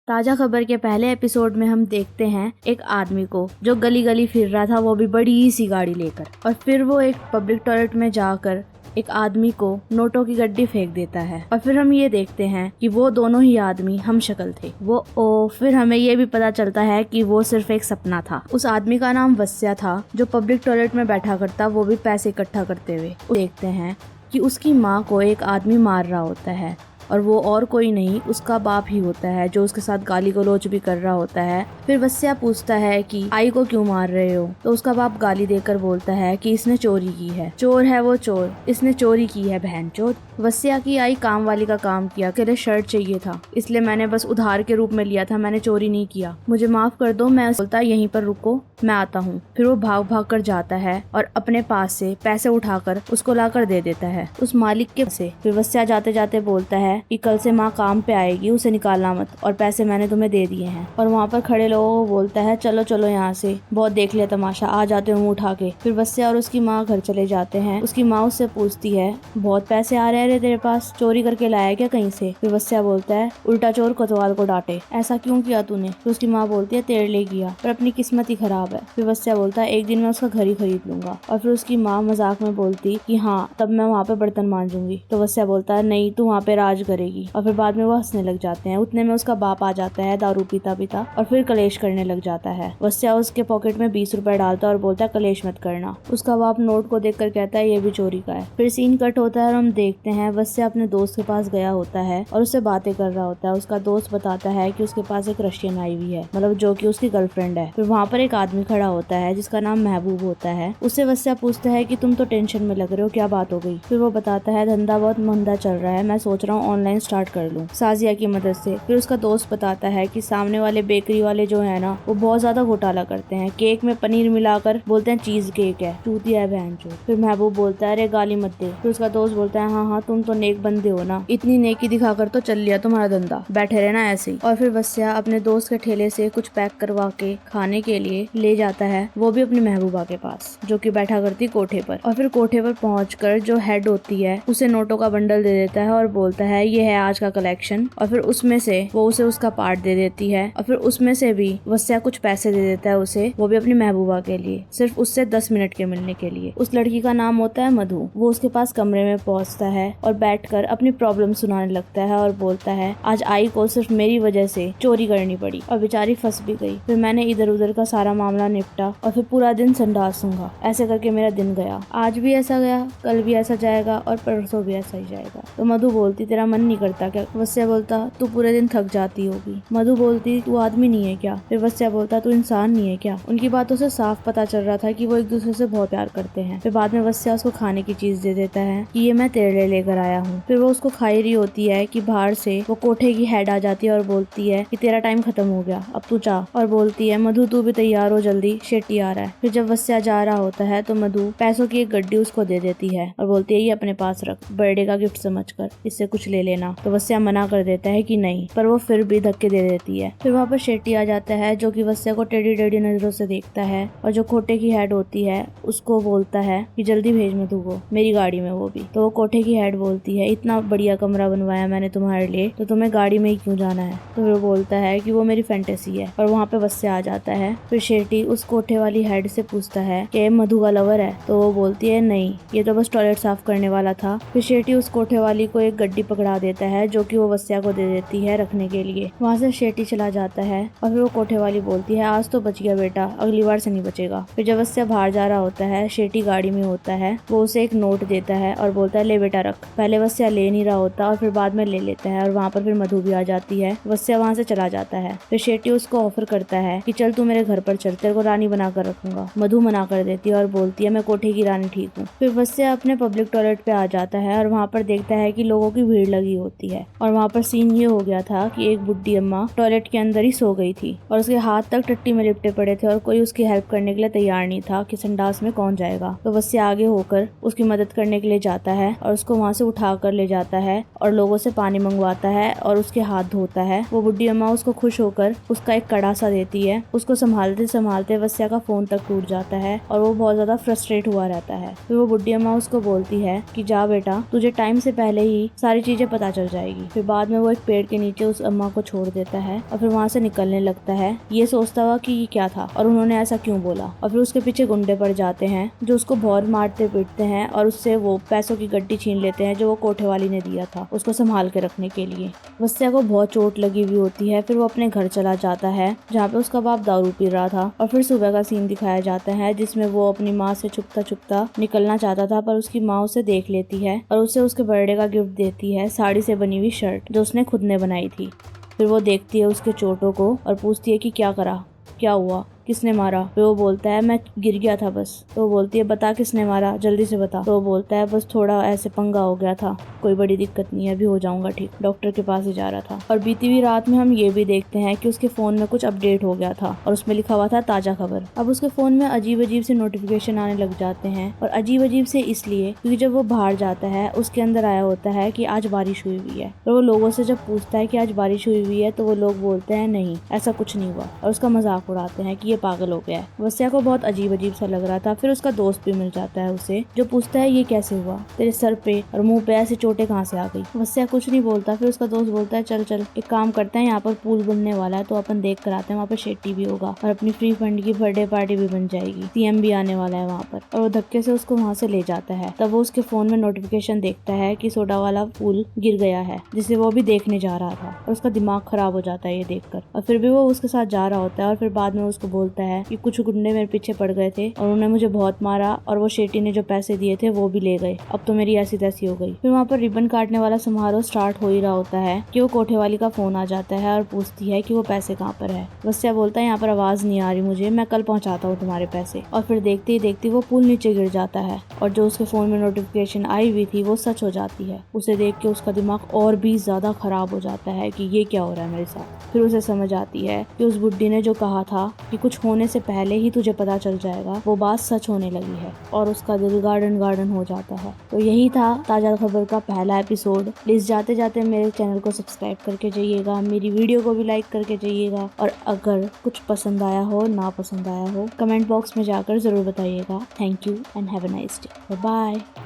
ताजा खबर के पहले एपिसोड में हम देखते हैं एक आदमी को जो गली गली फिर रहा था, वो भी बड़ी सी गाड़ी लेकर, और फिर वो एक पब्लिक टॉयलेट में जाकर एक आदमी को नोटों की गड्डी फेंक देता है। और फिर हम ये देखते हैं कि वो दोनों ही आदमी हम शक्ल थे। फिर हमें ये भी पता चलता है कि वो सिर्फ एक सपना था। उस आदमी का नाम वस्या था, जो पब्लिक टॉयलेट में बैठा करता, वो भी पैसे इकट्ठा करते हुए। देखते हैं कि उसकी माँ को एक आदमी मार रहा होता है, और वो और कोई नहीं उसका बाप ही होता है, जो उसके साथ गाली गलौज भी कर रहा होता है। फिर वस्या पूछता है कि आई को क्यों मार रहे हो, तो उसका बाप गाली देकर बोलता है कि इसने चोरी की है, चोर है वो चोर, इसने चोरी की है बहनचोद। वस्या की आई काम वाली का काम किया, के शर्ट चाहिए था, इसलिए मैंने बस उधार के रूप में लिया था, मैंने चोरी नहीं किया, मुझे माफ कर दो। मैं बोलता यहीं पर रुको, मैं आता हूँ। फिर वो भाग भाग कर जाता है और अपने पास से पैसे उठाकर उसको लाकर दे देता है उस मालिक के से। फिर वस्या जाते जाते बोलता है कि कल से माँ काम पे आएगी, उसे निकालना मत, और पैसे मैंने तुम्हें दे दिए हैं। और वहाँ पर खड़े लोगों को बोलता है चलो चलो यहाँ से, बहुत देख लिया तमाशा, आ जाते हो मुँह उठा के। फिर वस्या और उसकी माँ घर चले जाते हैं। उसकी माँ उससे पूछती है बहुत पैसे आ रहे तेरे पास, चोरी करके लाया क्या कहीं से? फिर वस्या बोलता है उल्टा चोर कोतवाल को डांटे, ऐसा क्यों किया तूने? फिर उसकी माँ बोलती है तेरे लिए किया, पर अपनी किस्मत ही खराब है। फिर वस्या बोलता है एक दिन मैं उसका घर ही खरीद लूंगा। और फिर उसकी माँ मजाक में बोलती कि हाँ तब मैं वहाँ पे बर्तन मांजूंगी। तो वस्या बोलता है नहीं, तू वहाँ पे राज करेगी। और फिर बाद में वो हंसने लग जाते हैं। उतने में उसका बाप आ जाता है दारू पीता पीता, और फिर कलेश करने लग जाता है। वस्या उसके पॉकेट में 20 रुपए डालता है और बोलता है कलेश मत करना। उसका बाप नोट को देखकर कहता है ये भी चोरी का है। फिर सीन कट होता है और हम देखते हैं वस्या अपने दोस्त के पास गया होता है और उससे बातें कर रहा होता है। उसका दोस्त बताता है कि उसके पास एक रशियन आई हुई है, मतलब जो कि उसकी गर्लफ्रेंड है। फिर वहाँ पर एक आदमी खड़ा होता है जिसका नाम महबूब होता है। उससे वस्या पूछता है कि तुम तो टेंशन में लग रहे हो, क्या बात हो गई? फिर वो बताता है धंधा बहुत मंदा चल रहा है, मैं सोच रहा हूँ ऑनलाइन स्टार्ट कर लूँ साजिया की मदद से। फिर उसका दोस्त बताता है कि सामने वाले बेकरी वाले जो है ना, वो बहुत ज्यादा घोटाला करते हैं, केक में पनीर मिलाकर बोलते हैं चीज केक है, चूतिया है बहनचोद। फिर महबूब बोलता है अरे गाली मत दे। फिर उसका दोस्त बोलता है हाँ हाँ तुम तो नेक बंदे हो ना, इतनी नेकी दिखाकर तो चल लिया तुम्हारा धंधा, बैठे रहना ऐसे ही। और फिर वस्या अपने दोस्त के ठेले से कुछ पैक करवा के खाने के लिए ले जाता है, वो भी अपनी महबूबा के पास, जो कि बैठा करती कोठे पर। और फिर कोठे पर पहुंचकर जो हेड होती है उसे नोटों का बंडल दे देता है और बोलता है ये है आज का कलेक्शन। और फिर उसमें से वो उसे उसका पार्ट दे देती है, और फिर उसमें से भी वस्या कुछ पैसे दे देता है उसे, वो भी अपनी महबूबा के लिए, सिर्फ उससे 10 मिनट के मिलने के लिए। उस लड़की का नाम होता है मधु। वो उसके पास कमरे में पहुंचता है और बैठकर अपनी प्रॉब्लम सुनाने लगता है और बोलता है आज आई को सिर्फ मेरी वजह से चोरी करनी पड़ी और बेचारी फंस भी गई। फिर मैंने इधर उधर का सारा मामला निपटा और फिर पूरा दिन संडासूंगा, ऐसे करके मेरा दिन गया, आज भी ऐसा गया, कल भी ऐसा जाएगा और परसों भी ऐसा ही जाएगा। तो मधु बोलती तेरा मन नहीं करता क्या? वस्या बोलता तू पूरे दिन थक जाती होगी। मधु बोलती तू आदमी नहीं है क्या? फिर वस्या बोलता तू इंसान नहीं है क्या? उनकी बातों से साफ पता चल रहा था कि वो एक दूसरे से बहुत प्यार करते हैं। फिर बाद में वस्या उसको खाने की चीज दे देता है कि ये मैं तेरे लिए लेकर आया हूँ। फिर वो उसको खाई रही होती है कि बाहर से वो कोठे की हेड आ जाती है और बोलती है कि तेरा टाइम खत्म हो गया, अब तू जा। और बोलती है मधु तू भी तैयार हो, जल्दी शेट्टी आ रहा है। फिर जब वस्या जा रहा होता है तो मधु पैसों की एक गड्डी उसको दे देती है और बोलती है ये अपने पास रख, बर्थडे का गिफ्ट समझकर, इससे कुछ ले लेना। तो वस्या मना कर देता है कि नहीं, पर वो फिर भी धक्के दे देती है। फिर वहाँ पर शेट्टी आ जाता है जो कि वस्या को टेढ़ी टेढ़ी नजरों से देखता है, और जो कोठे की हेड होती है उसको बोलता है कि जल्दी भेज मधु को मेरी गाड़ी में, वो भी। तो वो कोठे की हेड बोलती है इतना बढ़िया कमरा बनवाया मैंने तुम्हारे लिए, तो तुम्हें गाड़ी में ही क्यों जाना है? तो वो बोलता है कि वो मेरी फैंटेसी है। और वहाँ पे वस्या आ जाता है। फिर शेट्टी उस कोठे वाली हेड से पूछता है कि मधु का लवर है? तो वो बोलती है नहीं, ये तो बस टॉयलेट साफ करने वाला था। फिर शेट्टी उस कोठे वाली को एक गड्डी पकड़ा देता है जो कि वो वस्या को दे देती है रखने के लिए। वहाँ से शेट्टी चला जाता है और फिर वो कोठे वाली बोलती है आज तो बच गया बेटा, अगली बार से नहीं बचेगा। फिर जब वस्या बाहर जा रहा होता है, शेट्टी गाड़ी में होता है, वो उसे एक नोट देता है और बोलता है ले बेटा रख। पहले वस्या ले नहीं रहा होता और फिर बाद में ले लेता है, और वहाँ पर फिर मधु भी आ जाती है। वस्या वहाँ से चला जाता है। फिर शेट्टी उसको ऑफर करता है कि चल तू मेरे घर पर चल, तेरे को रानी बनाकर रखूंगा। मधु मना कर देती है और बोलती है मैं कोठे की रानी ठीक हूँ। फिर वस्या अपने पब्लिक टॉयलेट पे आ जाता है और वहाँ पर देखता है कि लोगों की भीड़ लगी होती है। और वहाँ पर सीन ये हो गया था कि एक बुढ़ी अम्मा टॉयलेट के अंदर ही सो गई थी और उसके हाथ तक टट्टी में लिपटे पड़े थे और कोई उसकी हेल्प करने के लिए तैयार नहीं था कि संडास में कौन जाएगा। तो वस्या आगे होकर उसकी मदद करने के लिए जाता है और उसको वहाँ से उठा कर ले जाता है और लोगों से पानी मंगवाता है और उसके हाथ धोता है। वो बुढ़ी अम्मा उसको खुश होकर उसका एक कड़ा सा देती है। उसको संभालते संभालते वस्या का फोन तक टूट जाता है और वो बहुत ज्यादा फ्रस्ट्रेट हुआ रहता है। फिर वो बुढ़ी अम्मा उसको बोलती है कि जा बेटा, तुझे टाइम से पहले ही सारी चीजें मुझे पता चल जाएगी। फिर बाद में वो एक पेड़ के नीचे उस अम्मा को छोड़ देता है और फिर वहाँ से निकलने लगता है, ये सोचता हुआ कि ये क्या था और उन्होंने ऐसा क्यों बोला। और फिर उसके पीछे गुंडे पड़ जाते हैं जो उसको बहुत मारते पीटते हैं और उससे वो पैसों की गड्डी छीन लेते हैं जो वो कोठे वाली ने दिया था उसको संभाल के रखने के लिए। वस्या को बहुत चोट लगी हुई होती है। फिर वो अपने घर चला जाता है जहाँ पे उसका बाप दारू पी रहा था। और फिर सुबह का सीन दिखाया जाता है जिसमें वो अपनी माँ से छुपता छुपता निकलना चाहता था, पर उसकी माँ उसे देख लेती है और उसे उसके बर्थडे का गिफ्ट देती है, साड़ी से बनी हुई शर्ट जो उसने खुद ने बनाई थी। फिर वो देखती है उसके चोटों को और पूछती है कि क्या करा, क्या हुआ, किसने मारा। तो वो बोलता है मैं गिर गया था बस। तो वो बोलती है बता किसने मारा, जल्दी से बता। तो वो बोलता है बस थोड़ा ऐसे पंगा हो गया था, कोई बड़ी दिक्कत नहीं है, अभी हो जाऊंगा ठीक, डॉक्टर के पास ही जा रहा था। और बीती हुई रात में हम ये भी देखते हैं कि उसके फोन में कुछ अपडेट हो गया था और उसमें लिखा हुआ था ताजा खबर। अब उसके फोन में अजीब अजीब से नोटिफिकेशन आने लग जाते हैं और अजीब अजीब से इसलिए क्योंकि जब वो बाहर जाता है उसके अंदर आया होता है कि आज बारिश हुई हुई है। और वो लोगों से जब पूछता है कि आज बारिश हुई हुई है तो वो लोग बोलते हैं नहीं ऐसा कुछ नहीं हुआ और उसका मजाक उड़ाते हैं कि ये पागल हो गया है। वस्या को बहुत अजीब अजीब सा लग रहा था। फिर उसका दोस्त भी मिल जाता है उसे, जो पूछता है ये कैसे हुआ, तेरे सर पे और मुंह पे ऐसी चोटें कहाँ से आ गई। वस्या कुछ नहीं बोलता। फिर उसका दोस्त बोलता है चल चल एक काम करते हैं, यहाँ पर पूल बनने वाला है तो अपन देख कर आते हैं, वहाँ पर शेट्टी भी होगा और अपनी फ्री फंड की बर्थडे पार्टी भी बन जाएगी, सीएम भी आने वाला है वहाँ पर। और वो धक्के से उसको वहाँ से ले जाता है। तब वो उसके फोन में नोटिफिकेशन देखता है कि सोडा वाला पुल गिर गया है जिसे वो भी देखने जा रहा था और उसका दिमाग खराब हो जाता है ये देखकर। और फिर भी वो उसके साथ जा रहा होता है और फिर बाद में उसको बोलता है कि कुछ गुंडे मेरे पीछे पड़ गए थे और उन्होंने मुझे बहुत मारा और वो शेट्टी ने जो पैसे दिए थे वो भी ले गए, अब तो मेरी ऐसी तैसी हो गई। फिर वहाँ पर रिबन काटने वाला समारोह स्टार्ट हो ही रहा होता है कि वो कोठे वाली का फोन आ जाता है और पूछती है कि वो पैसे कहाँ पर है। वस्या बोलता है यहाँ पर आवाज नहीं आ रही मुझे, मैं कल पहुँचाता हूँ तुम्हारे पैसे। और फिर देखते ही देखते वो पुल नीचे गिर जाता है और जो उसके फोन में नोटिफिकेशन आई हुई थी वो सच हो जाती है। उसे देख के उसका दिमाग और भी ज्यादा खराब हो जाता है कि ये क्या हो रहा है मेरे साथ। फिर उसे समझ आती है कि उस बुड्ढी ने जो कहा था कि कुछ होने से पहले ही तुझे पता चल जाएगा वो बात सच होने लगी है और उसका दिल गार्डन गार्डन हो जाता है। तो यही था ताजा खबर का पहला एपिसोड। प्लीज जाते जाते मेरे चैनल को सब्सक्राइब करके जाइएगा, मेरी वीडियो को भी लाइक करके जाइएगा और अगर कुछ पसंद आया हो ना पसंद आया हो कमेंट बॉक्स में जाकर जरूर बताइएगा। Thank you and have a nice day. Bye.